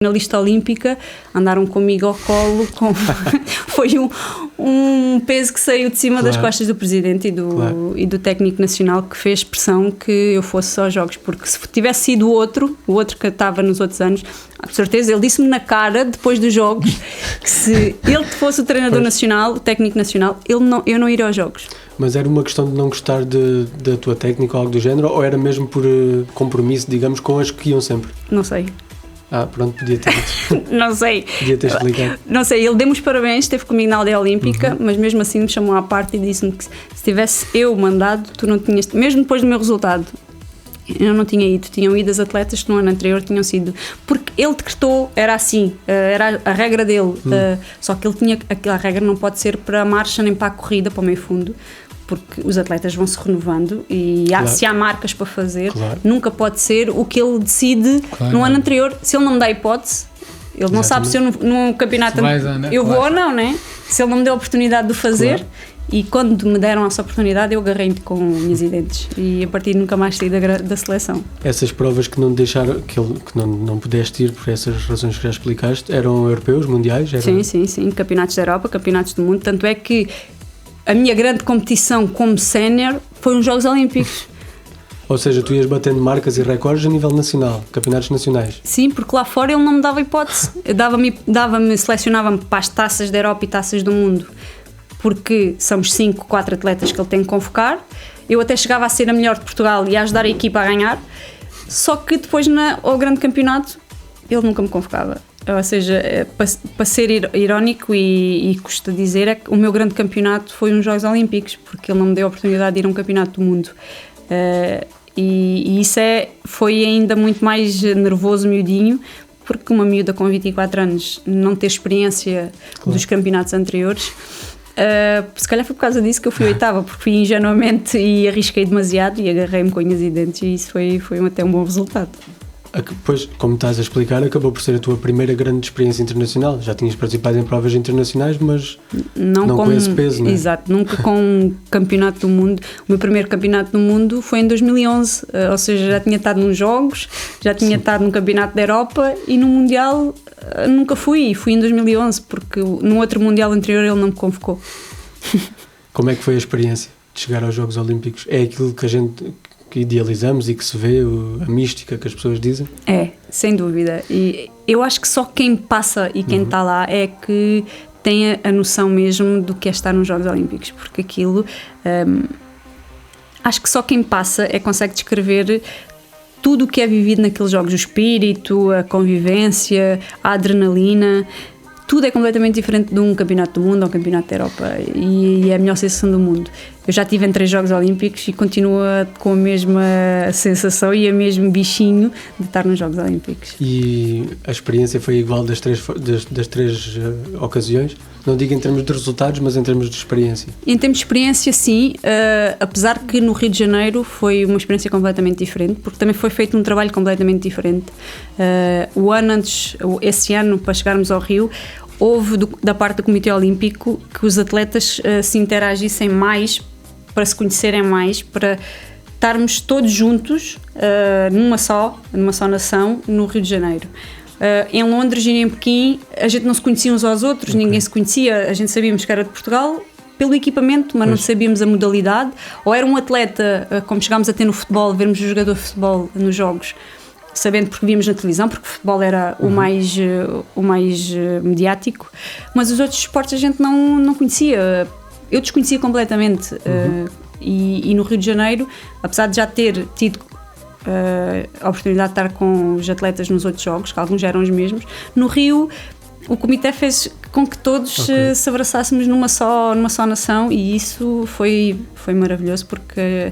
finalista olímpica, andaram comigo ao colo, foi um peso que saiu de cima das costas do presidente e do técnico nacional, que fez pressão que eu fosse aos jogos, porque se tivesse sido o outro que estava nos outros anos, com certeza, ele disse-me na cara, depois dos jogos, que se ele fosse o treinador nacional, o técnico nacional, eu não iria aos jogos. Mas era uma questão de não gostar da tua técnica ou algo do género, ou era mesmo por compromisso, digamos, com as que iam sempre? Não sei. Pronto, podia ter dito. Não sei. Podia ter explicado. Não sei, ele deu-me os parabéns, esteve comigo na aldeia olímpica, mas mesmo assim me chamou à parte e disse-me que se tivesse eu mandado, tu não tinhas, mesmo depois do meu resultado, eu não tinha ido, tinham ido as atletas que no ano anterior tinham sido, porque ele decretou, era assim, era a regra dele, só que ele tinha, aquela regra não pode ser para a marcha nem para a corrida, para o meio fundo, porque os atletas vão se renovando e se há marcas para fazer, nunca pode ser o que ele decide no ano anterior. Se ele não me dá hipótese, ele não sabe se eu no campeonato eu vou ou não, né? Se ele não me deu a oportunidade de o fazer, e quando me deram essa oportunidade eu agarrei-me com unhas e dentes e a partir de nunca mais saí da seleção. Essas provas que não deixaram, que não pudeste ir por essas razões que já explicaste, eram europeus, mundiais? Sim, campeonatos da Europa, campeonatos do mundo, tanto é que a minha grande competição como sénior foi nos Jogos Olímpicos. Ou seja, tu ias batendo marcas e recordes a nível nacional, campeonatos nacionais. Sim, porque lá fora ele não me dava hipótese. Selecionava-me para as taças da Europa e taças do mundo, porque somos 4 atletas que ele tem que convocar. Eu até chegava a ser a melhor de Portugal e a ajudar a equipa a ganhar, só que depois ao grande campeonato ele nunca me convocava. Ou seja, para ser irónico e custa dizer, é que o meu grande campeonato foi uns Jogos Olímpicos, porque ele não me deu a oportunidade de ir a um campeonato do mundo. E isso foi ainda muito mais nervoso, miudinho, porque uma miúda com 24 anos não ter experiência dos campeonatos anteriores. Se calhar foi por causa disso que eu fui oitava, porque fui ingenuamente e arrisquei demasiado e agarrei-me com unhas e dentes, e isso foi até um bom resultado. Pois, como estás a explicar, acabou por ser a tua primeira grande experiência internacional. Já tinhas participado em provas internacionais, mas não com esse peso, não é? Exato, nunca com um campeonato do mundo. O meu primeiro campeonato do mundo foi em 2011, ou seja, já tinha estado nos Jogos, já tinha estado no Campeonato da Europa, e no Mundial nunca fui em 2011, porque no outro Mundial anterior ele não me convocou. Como é que foi a experiência de chegar aos Jogos Olímpicos? É aquilo que a gente... que idealizamos e que se vê, a mística que as pessoas dizem? É, sem dúvida. E eu acho que só quem passa e quem está lá é que tem a noção mesmo do que é estar nos Jogos Olímpicos, porque aquilo, acho que só quem passa consegue descrever tudo o que é vivido naqueles jogos, o espírito, a convivência, a adrenalina. Tudo é completamente diferente de um campeonato do mundo ou um campeonato da Europa, e é a melhor sensação do mundo. Eu já estive em 3 Jogos Olímpicos e continua com a mesma sensação e o mesmo bichinho de estar nos Jogos Olímpicos. E a experiência foi igual das três ocasiões? Não digo em termos de resultados, mas em termos de experiência. Em termos de experiência, sim, apesar que no Rio de Janeiro foi uma experiência completamente diferente, porque também foi feito um trabalho completamente diferente. O ano antes, esse ano, para chegarmos ao Rio, houve da parte do Comitê Olímpico que os atletas se interagissem mais, para se conhecerem mais, para estarmos todos juntos numa só nação no Rio de Janeiro. Em Londres e em Pequim a gente não se conhecia uns aos outros, ninguém se conhecia, a gente sabíamos que era de Portugal pelo equipamento, mas não sabíamos a modalidade, ou era um atleta, como chegámos a ter no futebol, vermos o jogador de futebol nos jogos, sabendo porque víamos na televisão, porque o futebol era o mais mediático, mas os outros esportes a gente não conhecia, eu desconhecia completamente. E no Rio de Janeiro, apesar de já ter tido a oportunidade de estar com os atletas nos outros jogos, que alguns já eram os mesmos, no Rio o comitê fez com que todos se abraçássemos numa só nação, e isso foi maravilhoso, porque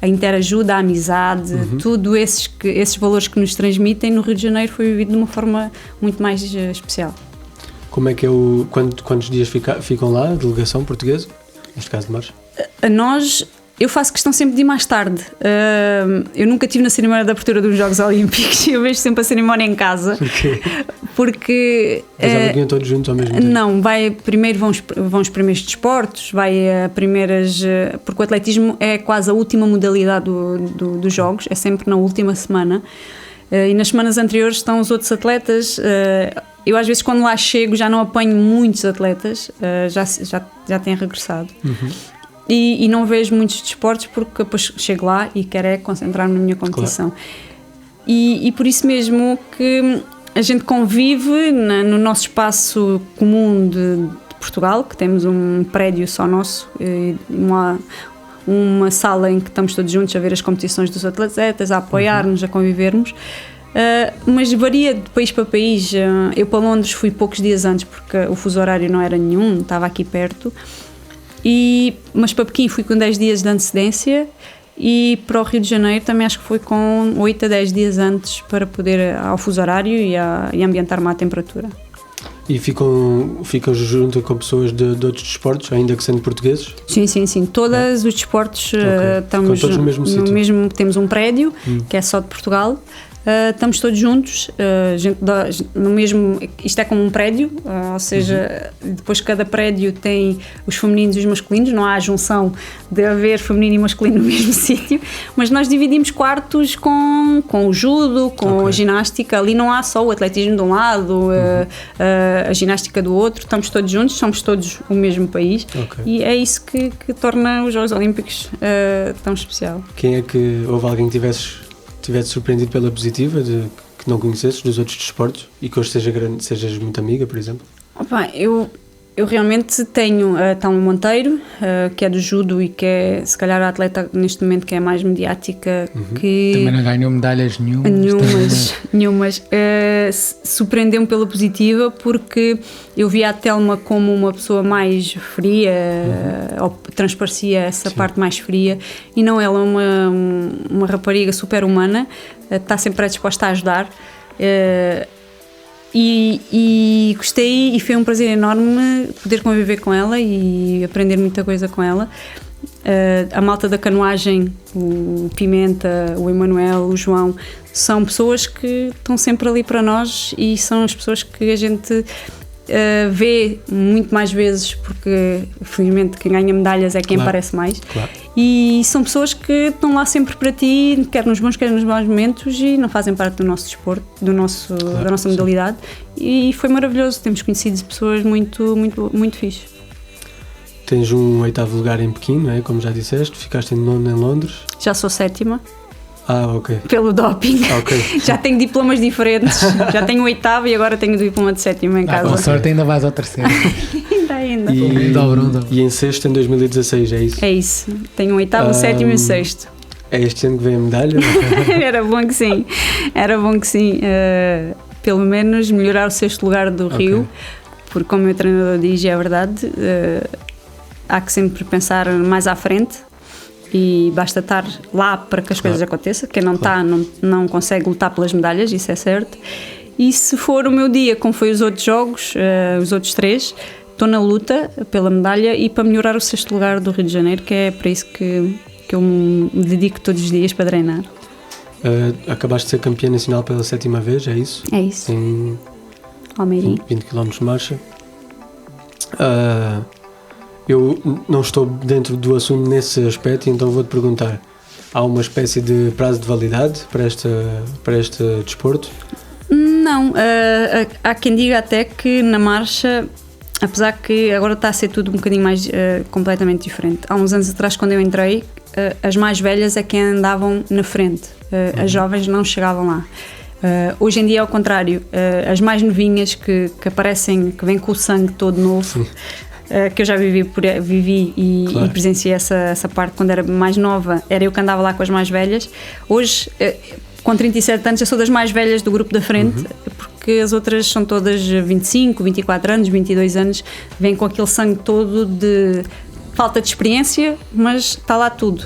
a interajuda, a amizade, tudo esses valores que nos transmitem no Rio de Janeiro foi vivido de uma forma muito mais especial. Como é que quantos dias ficam lá a delegação portuguesa, neste caso de marcha? Eu faço questão sempre de ir mais tarde. Eu nunca estive na cerimónia de abertura dos Jogos Olímpicos, eu vejo sempre a cerimónia em casa. Porquê? Porque... Mas vinham todos juntos ao mesmo tempo? Não, primeiro vão os primeiros desportos, porque o atletismo é quase a última modalidade dos Jogos, é sempre na última semana. e nas semanas anteriores estão os outros atletas. Eu às vezes quando lá chego já não apanho muitos atletas, já têm regressado. E não vejo muitos desportos porque depois chego lá e quero concentrar-me na minha competição. Claro. E por isso mesmo que a gente convive no nosso espaço comum de Portugal, que temos um prédio só nosso, uma sala em que estamos todos juntos a ver as competições dos atletas, a apoiar-nos, a convivermos. Mas varia de país para país. Eu para Londres fui poucos dias antes porque o fuso horário não era nenhum, estava aqui perto, mas para Pequim fui com 10 dias de antecedência, e para o Rio de Janeiro também acho que foi com 8 a 10 dias antes para poder ao fuso horário e ambientar-me à temperatura. E ficam junto com pessoas de outros desportos, ainda que sendo portugueses? Sim. Todos os desportos estamos todos no mesmo. Temos um prédio que é só de Portugal. Estamos todos juntos, no mesmo, isto é como um prédio, ou seja, depois cada prédio tem os femininos e os masculinos, não há a junção de haver feminino e masculino no mesmo sítio, mas nós dividimos quartos com o judo, com a ginástica. Ali não há só o atletismo de um lado, a ginástica do outro, estamos todos juntos, somos todos o mesmo país, e é isso que torna os Jogos Olímpicos tão especial. Quem é que, houve alguém que tivesse surpreendido pela positiva, que não conhecesses dos outros desportos e que hoje sejas muito amiga, por exemplo? Eu realmente tenho a Telma Monteiro, que é do judo e que é se calhar a atleta neste momento que é mais mediática. Que também não ganhou medalhas nenhumas. Surpreendeu-me pela positiva porque eu via a Telma como uma pessoa mais fria, ou transparecia essa parte mais fria, e não, ela é uma rapariga super humana, está sempre disposta a ajudar. E gostei, e foi um prazer enorme poder conviver com ela e aprender muita coisa com ela. A malta da canoagem, o Pimenta, o Emanuel, o João, são pessoas que estão sempre ali para nós e são as pessoas que a gente vê muito mais vezes, porque felizmente quem ganha medalhas é quem aparece mais. E são pessoas que estão lá sempre para ti, quer nos bons, quer nos maus momentos, e não fazem parte do nosso desporto, da nossa modalidade. E foi maravilhoso, temos conhecido pessoas muito, muito, muito fixe. Tens um 8º lugar em Pequim, não é? Como já disseste, ficaste em Londres. Já sou 7ª. Ok. Pelo doping. Já tenho diplomas diferentes. Já tenho o 8º e agora tenho o diploma de 7º em casa. Com sorte ainda vais ao 3º. ainda. E em 6º em 2016, é isso? É isso. Tenho o 8º, o 7º e o 6º. É este ano que vem a medalha? Era bom que sim. Pelo menos melhorar o 6º lugar do Rio, porque como o meu treinador diz, é verdade, há que sempre pensar mais à frente. E basta estar lá para que as coisas aconteçam. Quem não está não consegue lutar pelas medalhas, isso é certo. E se for o meu dia, como foi os outros jogos, os outros 3, estou na luta pela medalha e para melhorar o 6º lugar do Rio de Janeiro, que é para isso que eu me dedico todos os dias para treinar. Acabaste de ser campeã nacional pela 7ª vez, é isso? É isso. Em Almeirim. 20 km de marcha. Eu não estou dentro do assunto nesse aspecto, então vou-te perguntar: há uma espécie de prazo de validade para este desporto? Não, há quem diga até que na marcha, apesar que agora está a ser tudo um bocadinho mais completamente diferente. Há uns anos atrás, quando eu entrei, as mais velhas é quem andavam na frente, as jovens não chegavam lá. Hoje em dia é ao contrário, as mais novinhas que aparecem, que vêm com o sangue todo novo. Que eu já vivi e presenciei essa parte quando era mais nova, era eu que andava lá com as mais velhas. Hoje, com 37 anos, eu sou das mais velhas do grupo da frente, porque as outras são todas 25, 24 anos, 22 anos, vêm com aquele sangue todo de falta de experiência, mas está lá tudo.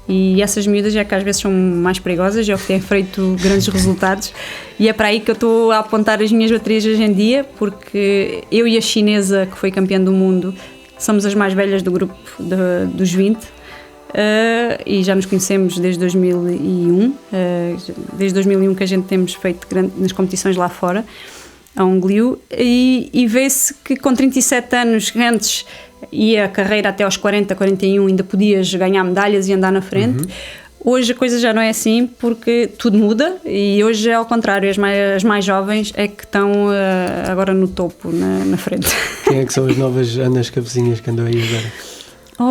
E essas miúdas é que às vezes são mais perigosas, é o que têm feito grandes resultados, e é para aí que eu estou a apontar as minhas baterias hoje em dia, porque eu e a chinesa, que foi campeã do mundo, somos as mais velhas do grupo dos 20, e já nos conhecemos desde 2001, desde 2001 que a gente temos feito nas competições lá fora, a Ungliu, e vê-se que com 37 anos e a carreira até aos 40, 41 ainda podias ganhar medalhas e andar na frente. Hoje a coisa já não é assim, porque tudo muda e hoje é ao contrário, as mais jovens é que estão agora no topo, na frente. Quem é que são as novas Anas Cabecinhas que andam aí agora?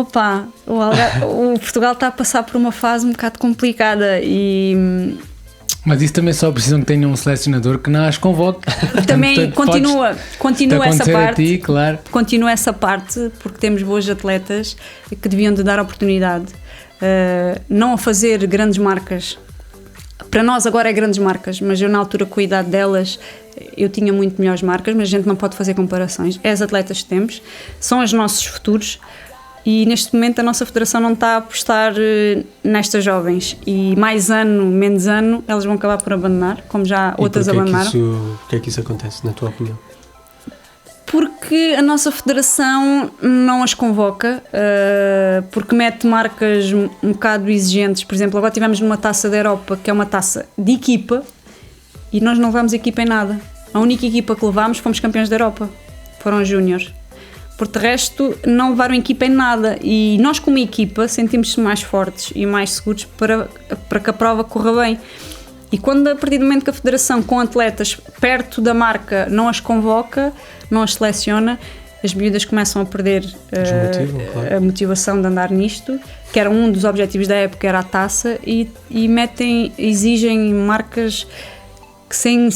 Opa, o Portugal está a passar por uma fase um bocado complicada e... Mas isso também só precisam que tenham um selecionador que não as convoque. Também continua essa parte. Ti, claro. Continua essa parte, porque temos boas atletas que deviam de dar oportunidade. Não a fazer grandes marcas. Para nós agora é grandes marcas, mas eu na altura com a idade delas eu tinha muito melhores marcas, mas a gente não pode fazer comparações. É as atletas que temos, são os nossos futuros e neste momento a nossa federação não está a apostar nestas jovens e mais ano, menos ano, elas vão acabar por abandonar, como já outras abandonaram. Porquê é que isso acontece, na tua opinião? Porque a nossa federação não as convoca, porque mete marcas um bocado exigentes. Por exemplo, agora tivemos numa taça da Europa, que é uma taça de equipa, e nós não levamos equipa em nada. A única equipa que levámos fomos campeões da Europa, foram os júniores. Por de resto, não levaram equipa em nada. E nós, como equipa, sentimos-se mais fortes e mais seguros para que a prova corra bem. E quando, a partir do momento que a federação, com atletas perto da marca, não as convoca, não as seleciona, as miúdas começam a perder a motivação de andar nisto, que era um dos objetivos da época, era a taça, e exigem marcas que sem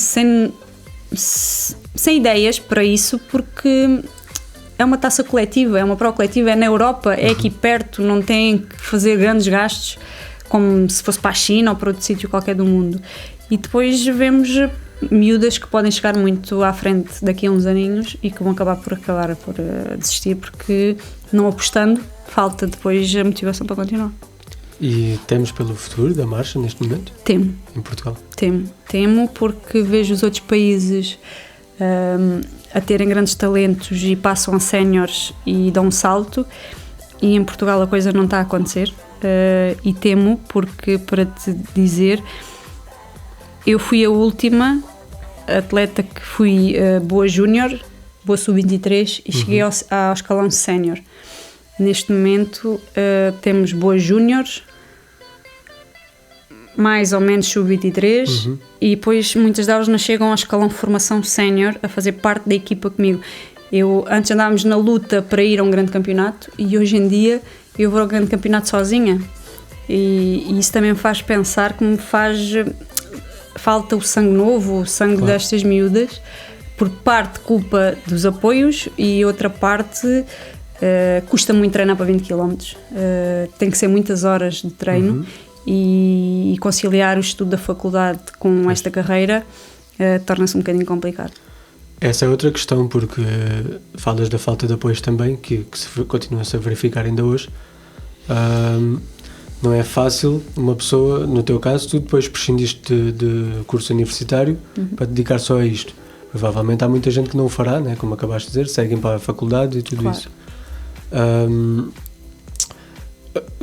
ideias para isso, porque é uma taça coletiva, é uma prova coletiva, é na Europa, é aqui perto, não tem que fazer grandes gastos, como se fosse para a China ou para outro sítio qualquer do mundo. E depois vemos miúdas que podem chegar muito à frente daqui a uns aninhos e que vão acabar por desistir, porque não apostando, falta depois a motivação para continuar. E temos pelo futuro da marcha neste momento? Temo. Em Portugal? Temo porque vejo os outros países a terem grandes talentos e passam a séniores e dão um salto, e em Portugal a coisa não está a acontecer. E temo porque, para te dizer, eu fui a última atleta que fui boa júnior, boa sub-23 e cheguei ao escalão sénior. Neste momento temos boas júniores, mais ou menos sub-23 e depois muitas delas não chegam ao escalão formação sénior a fazer parte da equipa comigo. Antes andávamos na luta para ir a um grande campeonato e hoje em dia eu vou ao grande campeonato sozinha e isso também me faz pensar que me faz falta o sangue novo, o sangue destas miúdas, por parte culpa dos apoios e outra parte custa muito treinar para 20 km, tem que ser muitas horas de treino e conciliar o estudo da faculdade com esta carreira torna-se um bocadinho complicado. Essa é outra questão, porque falas da falta de apoios também, que continua-se a verificar ainda hoje. Não é fácil uma pessoa, no teu caso, tu depois prescindiste de curso universitário para dedicar só a isto. Provavelmente há muita gente que não o fará, né? Como acabaste de dizer, seguem para a faculdade e tudo isso.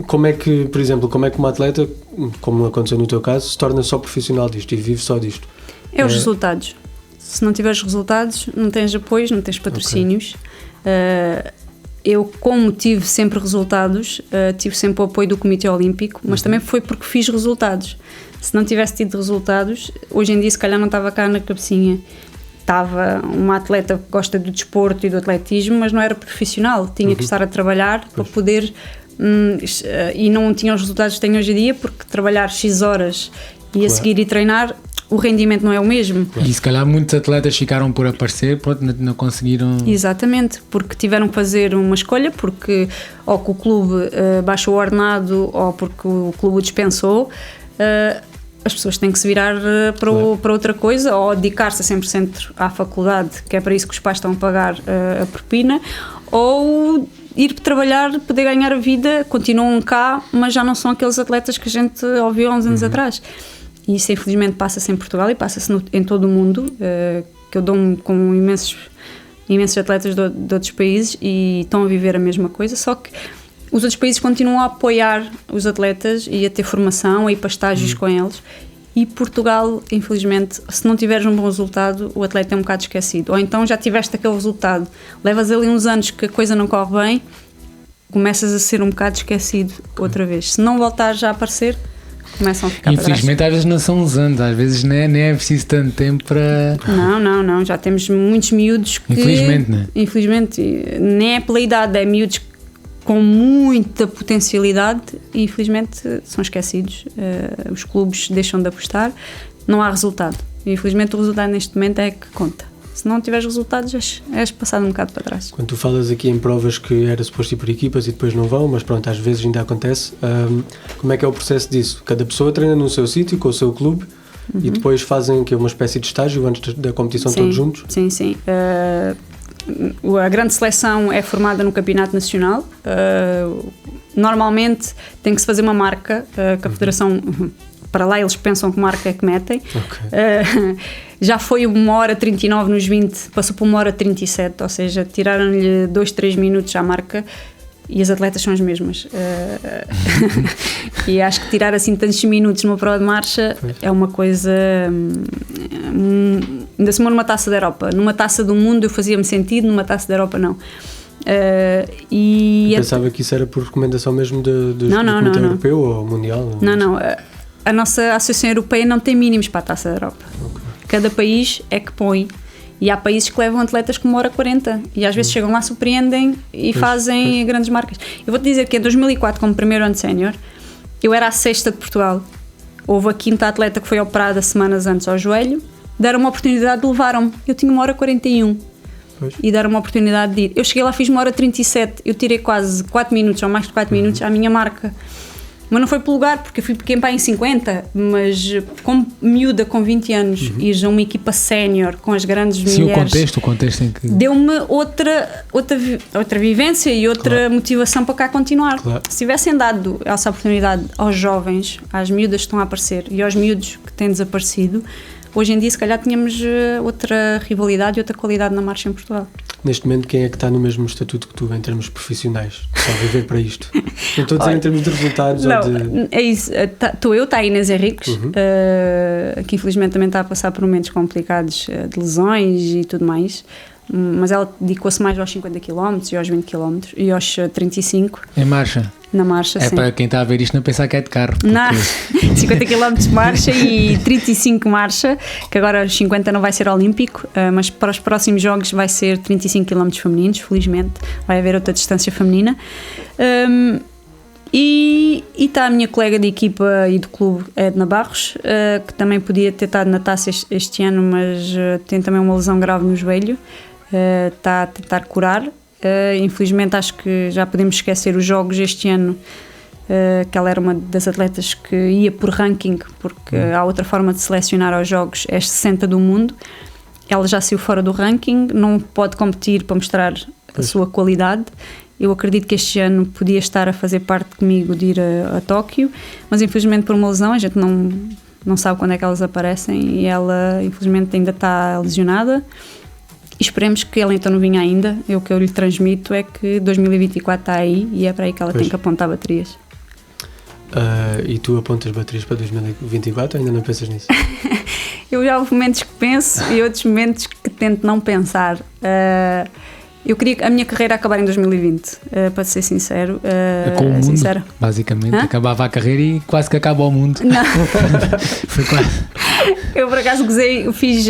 Como é que, por exemplo, como é que uma atleta, como aconteceu no teu caso, se torna só profissional disto e vive só disto? É os resultados. Se não tiveres resultados, não tens apoios, não tens patrocínios. Eu, como tive sempre resultados, tive sempre o apoio do Comitê Olímpico, mas também foi porque fiz resultados. Se não tivesse tido resultados, hoje em dia se calhar não estava cá na cabecinha. Estava uma atleta que gosta do desporto e do atletismo, mas não era profissional. Tinha que estar a trabalhar para poder... e não tinha os resultados que tenho hoje em dia, porque trabalhar X horas e a seguir e treinar... o rendimento não é o mesmo. E se calhar muitos atletas ficaram por aparecer, pronto, não conseguiram... Exatamente, porque tiveram que fazer uma escolha, porque ou que o clube baixou o ordenado ou porque o clube o dispensou, as pessoas têm que se virar para outra coisa, ou dedicar-se a 100% à faculdade, que é para isso que os pais estão a pagar a propina, ou ir trabalhar, poder ganhar a vida, continuam cá, mas já não são aqueles atletas que a gente ouviu há uns anos atrás. E isso infelizmente passa-se em Portugal e passa-se em todo o mundo, que eu dou-me com imensos atletas de outros países e estão a viver a mesma coisa, só que os outros países continuam a apoiar os atletas e a ter formação, a ir para estágios com eles, e Portugal, infelizmente, se não tiveres um bom resultado, o atleta é um bocado esquecido, ou então já tiveste aquele resultado, levas ali uns anos que a coisa não corre bem, começas a ser um bocado esquecido outra vez. Se não voltares a aparecer, começam a ficar infelizmente para trás. às vezes não são uns anos, às vezes nem é preciso tanto tempo para... Não, já temos muitos miúdos que... Infelizmente, não é? Infelizmente, nem é pela idade, é miúdos com muita potencialidade e infelizmente são esquecidos, os clubes deixam de apostar, não há resultado. E, infelizmente o resultado neste momento é que conta. Se não tiveres resultados, és passado um bocado para trás. Quando tu falas aqui em provas que era suposto ir por equipas e depois não vão, mas pronto, às vezes ainda acontece, como é que é o processo disso? Cada pessoa treina no seu sítio, com o seu clube, e depois fazem uma espécie de estágio antes da competição, todos juntos? Sim. A grande seleção é formada no Campeonato Nacional. Normalmente tem que se fazer uma marca, que a Federação... Para lá eles pensam que marca é que metem. Okay. Já foi 1h39 nos 20, passou para 1h37, ou seja, tiraram-lhe 2-3 minutos à marca e as atletas são as mesmas. E acho que tirar assim tantos minutos numa prova de marcha é uma coisa... ainda se for numa taça da Europa. Numa taça do mundo eu fazia-me sentido, numa taça da Europa não. Eu pensava que isso era por recomendação mesmo do Comitê Europeu ou Mundial? Não. A nossa Associação Europeia não tem mínimos para a Taça da Europa. Okay. Cada país é que põe. E há países que levam atletas com 1h40 e às vezes chegam lá, surpreendem e fazem grandes marcas. Eu vou-te dizer que em 2004, como primeiro ano de sénior, eu era a 6ª de Portugal. Houve a 5ª atleta que foi operada semanas antes ao joelho, deram uma oportunidade, levaram-me. Eu tinha 1h41 e deram uma oportunidade de ir. Eu cheguei lá, fiz 1h37, eu tirei quase 4 minutos ou mais de 4 minutos à minha marca. Mas não foi pelo lugar, porque eu fui pequeno em 50, mas como miúda com 20 anos, ir a uma equipa sénior com as grandes mulheres... Sim, o contexto em que... Deu-me outra vivência e outra motivação para cá continuar. Claro. Se tivessem dado essa oportunidade aos jovens, às miúdas que estão a aparecer e aos miúdos que têm desaparecido, hoje em dia se calhar tínhamos outra rivalidade e outra qualidade na marcha em Portugal. Neste momento, quem é que está no mesmo estatuto que tu em termos profissionais? Só viver para isto. Não estou a dizer em termos de resultados. Não, ou de... é isso. Está a Inês Henriques, que infelizmente também está a passar por momentos complicados de lesões e tudo mais. Mas ela dedicou-se mais aos 50 km e aos 20 km e aos 35. Em marcha? Na marcha, sim. Para quem está a ver isto não pensar que é de carro. Porque... Não, 50 km de marcha e 35 marcha, que agora os 50 não vai ser olímpico, mas para os próximos jogos vai ser 35 km femininos, felizmente. Vai haver outra distância feminina. E está a minha colega de equipa e do clube, Edna Barros, que também podia ter estado na taça este ano, mas tem também uma lesão grave no joelho. Está a tentar curar. Infelizmente acho que já podemos esquecer os jogos este ano, que ela era uma das atletas que ia por ranking, porque há outra forma de selecionar aos jogos, é 60 do mundo. Ela já saiu fora do ranking, não pode competir para mostrar a sua qualidade. Eu acredito que este ano podia estar a fazer parte comigo de ir a Tóquio, mas infelizmente por uma lesão, a gente não sabe quando é que elas aparecem e ela infelizmente ainda está lesionada. Esperemos que ela então não venha ainda. O que eu lhe transmito é que 2024 está aí e é para aí que ela tem que apontar baterias. E tu apontas baterias para 2024 ou ainda não pensas nisso? Eu já houve momentos que penso e outros momentos que tento não pensar. Eu queria a minha carreira acabar em 2020, para ser sincero. Com o mundo, sincero. Basicamente. Acabava a carreira e quase que acaba o mundo. Não. Foi quase. Eu por acaso gozei, eu fiz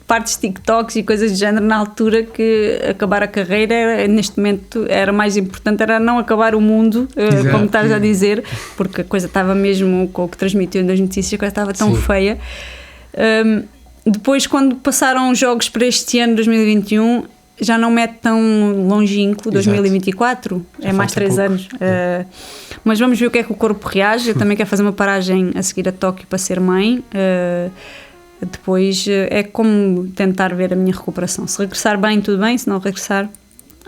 partes de TikToks e coisas do género na altura que acabar a carreira, neste momento era mais importante, era não acabar o mundo, como estás a dizer, porque a coisa estava mesmo, com o que transmitiu nas notícias, a coisa estava tão feia. Depois, quando passaram os jogos para este ano, 2021, já não é tão longínquo, 2024, é mais 3 anos. Mas vamos ver o que é que o corpo reage. Eu também quero fazer uma paragem a seguir a Tóquio para ser mãe. Depois é como tentar ver a minha recuperação. Se regressar bem, tudo bem. Se não regressar,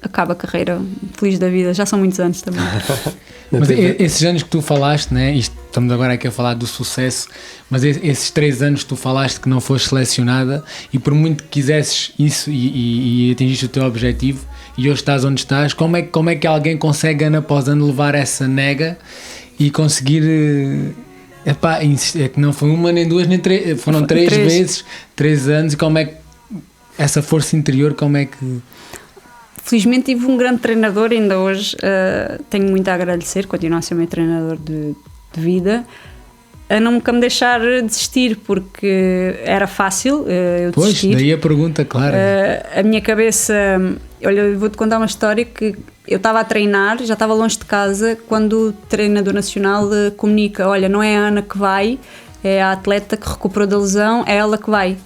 acaba a carreira feliz da vida. Já são muitos anos também. Mas esses anos que tu falaste, né? Estamos agora aqui a falar do sucesso, mas esses 3 anos que tu falaste que não foste selecionada e por muito que quisesses isso e atingiste o teu objetivo e hoje estás onde estás, como é que alguém consegue ano após ano levar essa nega e conseguir... é que não foi uma, nem duas, nem três, foram 3 vezes, 3 anos, e como é que essa força interior, como é que... Felizmente tive um grande treinador, ainda hoje tenho muito a agradecer, continua a ser meu treinador de vida, a nunca me deixar desistir, porque era fácil eu desistir. Pois, daí a pergunta, claro. A minha cabeça... Olha, eu vou-te contar uma história que eu estava a treinar, já estava longe de casa, quando o treinador nacional comunica, olha, não é a Ana que vai, é a atleta que recuperou da lesão, é ela que vai.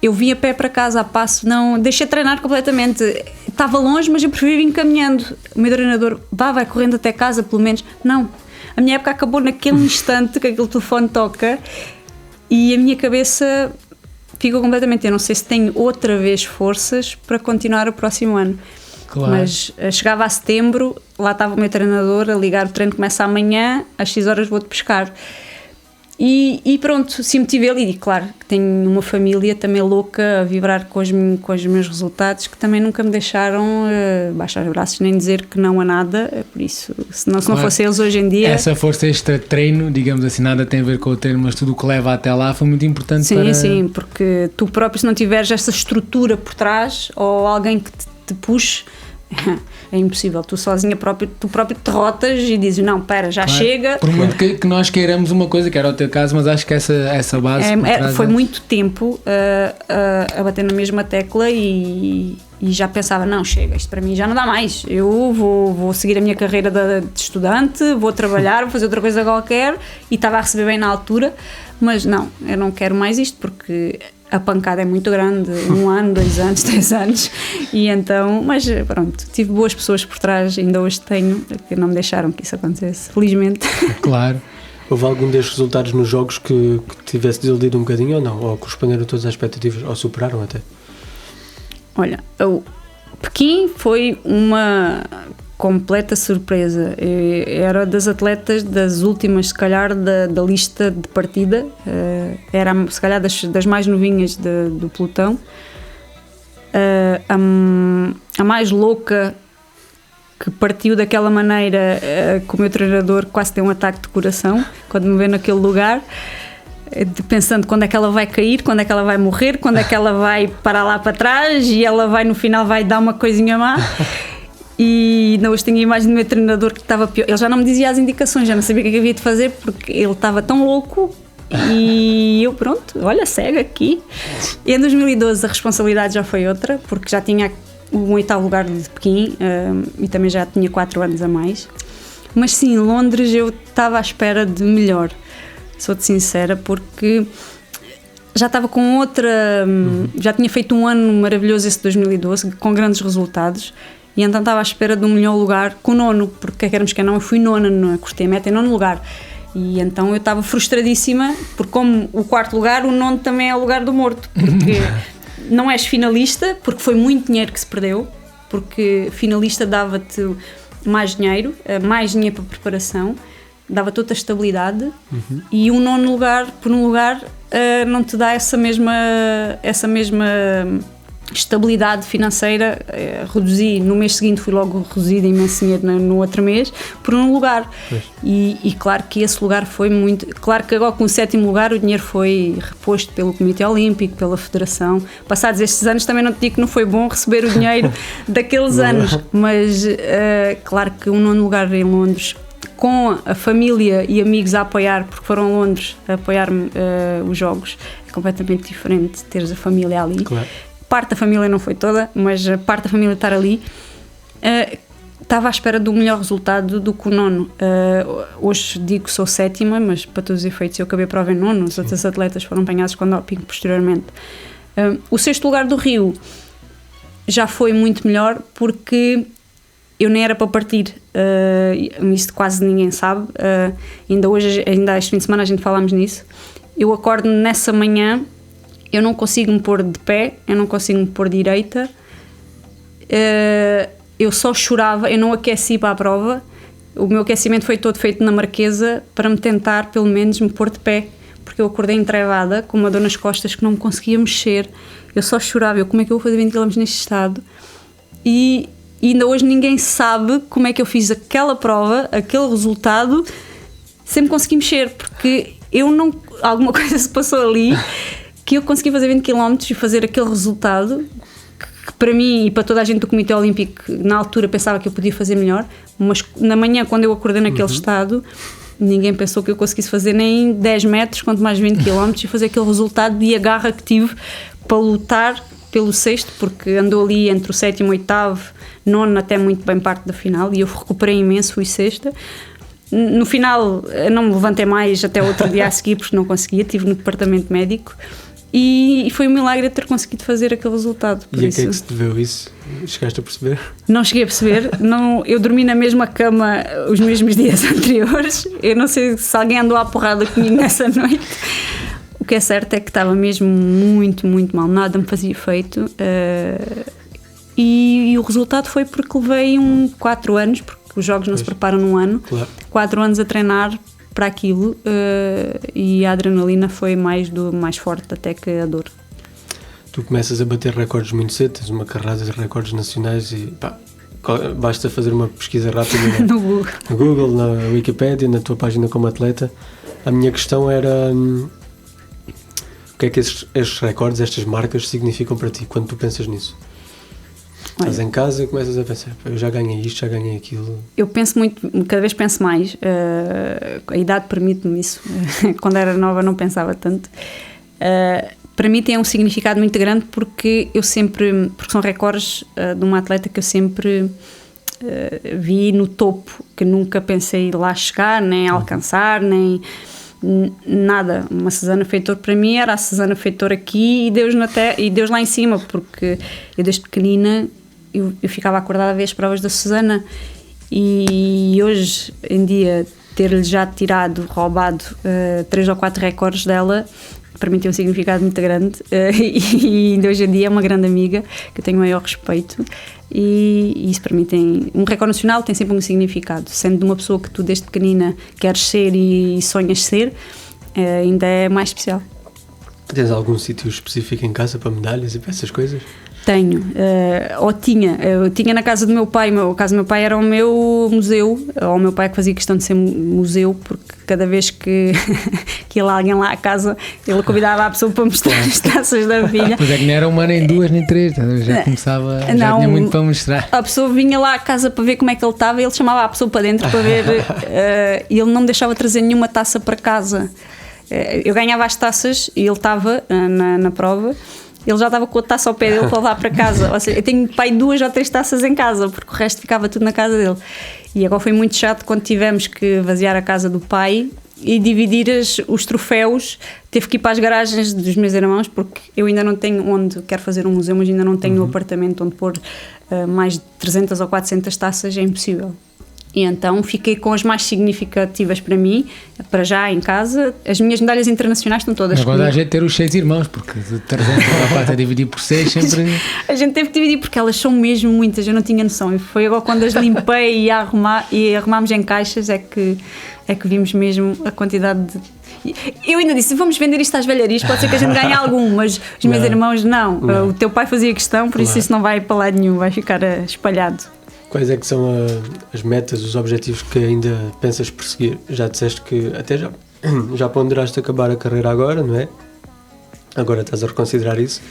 Eu vim a pé para casa, a passo, não, deixei de treinar completamente. Estava longe, mas eu preferi vir caminhando. O meu treinador, vai correndo até casa, pelo menos. Não. A minha época acabou naquele instante que aquele telefone toca e a minha cabeça ficou completamente... Eu não sei se tenho outra vez forças para continuar o próximo ano. Claro. Mas chegava a setembro, lá estava o meu treinador a ligar, o treino começa amanhã, às 6 horas vou-te pescar. E pronto, se motivei ali. E claro, que tenho uma família também louca a vibrar com os meus resultados, que também nunca me deixaram baixar os braços nem dizer que não a nada. Por isso, se não fossem eles hoje em dia... Essa força extra treino, digamos assim, nada tem a ver com o treino, mas tudo o que leva até lá foi muito importante. Sim, porque tu próprio, se não tiveres essa estrutura por trás ou alguém que te puxe, é impossível, tu sozinha tu próprio te derrotas e dizes, não, pera, já chega. Por muito que nós queiramos uma coisa, que era o teu caso, mas acho que essa base foi muito tempo a bater na mesma tecla e já pensava, não, chega, isto para mim já não dá mais, eu vou seguir a minha carreira de estudante, vou trabalhar, vou fazer outra coisa qualquer, e estava a receber bem na altura, mas não, eu não quero mais isto, porque a pancada é muito grande, 1 ano, 2 anos, 3 anos, e então, mas pronto, tive boas pessoas por trás, ainda hoje tenho, que não me deixaram que isso acontecesse, felizmente. Claro. Houve algum destes resultados nos jogos que tivesse desiludido um bocadinho ou não? Ou corresponderam a todas as expectativas, ou superaram até? Olha, o Pequim foi uma completa surpresa. Eu era das atletas das últimas, se calhar, da lista de partida. Era, se calhar, das mais novinhas do pelotão. A mais louca, que partiu daquela maneira, que o meu treinador quase tem um ataque de coração quando me vê naquele lugar, pensando quando é que ela vai cair, quando é que ela vai morrer, quando é que ela vai parar lá para trás e ela vai no final vai dar uma coisinha má. E não, hoje tenho a imagem do meu treinador que estava pior, ele já não me dizia as indicações, já não sabia o que havia de fazer porque ele estava tão louco. E eu, pronto, olha, segue aqui. E em 2012 a responsabilidade já foi outra, porque já tinha um 8º lugar de Pequim e também já tinha 4 anos a mais. Mas sim, Londres eu estava à espera de melhor, sou-te sincera, porque já estava com outra... Já tinha feito um ano maravilhoso esse 2012, com grandes resultados, e então estava à espera de um melhor lugar com o 9º, porque queremos que não, eu fui 9ª, cortei a meta em 9º lugar. E então eu estava frustradíssima, porque como o 4º lugar, o 9º também é o lugar do morto, porque não és finalista, porque foi muito dinheiro que se perdeu, porque finalista dava-te mais dinheiro para preparação, dava-te outra estabilidade, e o 9º lugar, por um lugar, não te dá essa mesma estabilidade financeira. Reduzi, no mês seguinte fui logo reduzida imenso dinheiro no outro mês por um lugar, e claro que esse lugar foi muito, claro que agora com o 7º lugar o dinheiro foi reposto pelo Comitê Olímpico, pela Federação. Passados estes anos também não te digo que não foi bom receber o dinheiro daqueles anos, mas claro que o 9º lugar em Londres, com a família e amigos a apoiar, porque foram a Londres a apoiar-me os jogos, é completamente diferente teres a família ali. Claro. Parte da família não foi toda, mas a parte da família estar ali, estava à espera de um melhor resultado do que o 9º. Hoje digo que sou 7ª, mas para todos os efeitos eu acabei a prova em 9º, os outros atletas foram apanhados com doping posteriormente. O 6º lugar do Rio já foi muito melhor, porque eu nem era para partir, isto quase ninguém sabe, ainda este fim de semana a gente falámos nisso. Eu acordo nessa manhã, eu não consigo me pôr de pé, eu não consigo me pôr direita, eu só chorava, eu não aqueci para a prova. O meu aquecimento foi todo feito na Marquesa para me tentar pelo menos me pôr de pé, porque eu acordei entrevada com uma dor nas costas que não me conseguia mexer, eu só chorava, como é que eu vou fazer 20 km neste estado? E ainda hoje ninguém sabe como é que eu fiz aquela prova, aquele resultado, sem me conseguir mexer, porque alguma coisa se passou ali, que eu consegui fazer 20 km e fazer aquele resultado, que para mim e para toda a gente do Comitê Olímpico na altura pensava que eu podia fazer melhor, mas na manhã, quando eu acordei naquele estado, Ninguém pensou que eu conseguisse fazer nem 10 metros, quanto mais 20 km, e fazer aquele resultado e a garra que tive para lutar pelo sexto, porque andou ali entre o sétimo e o oitavo, nono até muito bem parte da final, e eu recuperei imenso, fui sexta. No final não me levantei mais até outro dia a seguir, porque não conseguia, estive no departamento médico, e foi um milagre ter conseguido fazer aquele resultado. E a que é que se deveu isso? Chegaste a perceber? Não cheguei a perceber, não, eu dormi na mesma cama os mesmos dias anteriores, eu não sei se alguém andou à porrada comigo nessa noite. O que é certo é que estava mesmo muito, muito mal, nada me fazia efeito, e o resultado foi porque levei 4 anos, porque os jogos não se preparam num ano, claro. 4 anos a treinar para aquilo, e a adrenalina foi mais forte até que a dor. Tu começas a bater recordes muito cedo, tens uma carrada de recordes nacionais e pá, basta fazer uma pesquisa rápida no Google, na Wikipédia, na tua página como atleta. A minha questão era o que é que estes recordes, estas marcas significam para ti quando tu pensas nisso? Estás em casa e começas a pensar, eu já ganhei isto, já ganhei aquilo. Eu penso muito, cada vez penso mais, a idade permite-me isso. Quando era nova não pensava tanto. Para mim tem um significado muito grande porque são recordes de uma atleta que eu sempre vi no topo, que nunca pensei lá chegar, nem alcançar, nem nada. Uma Susana Feitor para mim era a Susana Feitor aqui e Deus lá em cima, porque eu desde pequenina eu ficava acordada a ver as provas da Susana, e hoje em dia ter-lhe já roubado 3 ou 4 recordes dela, para mim tem um significado muito grande, e hoje em dia é uma grande amiga que eu tenho o maior respeito, e isso para mim um recorde nacional tem sempre um significado, sendo de uma pessoa que tu desde pequenina queres ser e sonhas ser, ainda é mais especial. Tens algum sítio específico em casa para medalhas e para essas coisas? Tenho, eu tinha na casa do meu pai. A casa do meu pai era o meu museu, ou o meu pai que fazia questão de ser museu, porque cada vez que ia lá alguém lá à casa, ele convidava a pessoa para mostrar as taças da filha. Mas é que não era uma nem duas nem três, já começava, já tinha muito para mostrar. A pessoa vinha lá à casa para ver como é que ele estava, e ele chamava a pessoa para dentro para ver, e ele não me deixava trazer nenhuma taça para casa. Eu ganhava as taças e ele estava na prova, ele já estava com a taça ao pé dele para levar para casa. Ou seja, eu tenho pai 2 ou 3 taças em casa, porque o resto ficava tudo na casa dele. E agora foi muito chato quando tivemos que vaziar a casa do pai e dividir os troféus. Teve que ir para as garagens dos meus irmãos, porque eu ainda não tenho onde, quero fazer um museu, mas ainda não tenho no apartamento onde pôr mais de 300 ou 400 taças, é impossível. E então fiquei com as mais significativas para mim, para já em casa. As minhas medalhas internacionais estão todas comigo. Agora a gente ter os 6 irmãos, porque de 300 ou 4 a dividir por 6 sempre... A gente teve que dividir porque elas são mesmo muitas, eu não tinha noção. E foi agora quando as limpei e arrumámos em caixas é que vimos mesmo a quantidade de... Eu ainda disse, vamos vender isto às velharias, pode ser que a gente ganhe algum, mas os meus irmãos não. O teu pai fazia questão, por isso não vai para lado nenhum, vai ficar espalhado. Quais é que são as metas, os objetivos que ainda pensas perseguir? Já disseste que até já ponderaste acabar a carreira agora, não é? Agora estás a reconsiderar isso?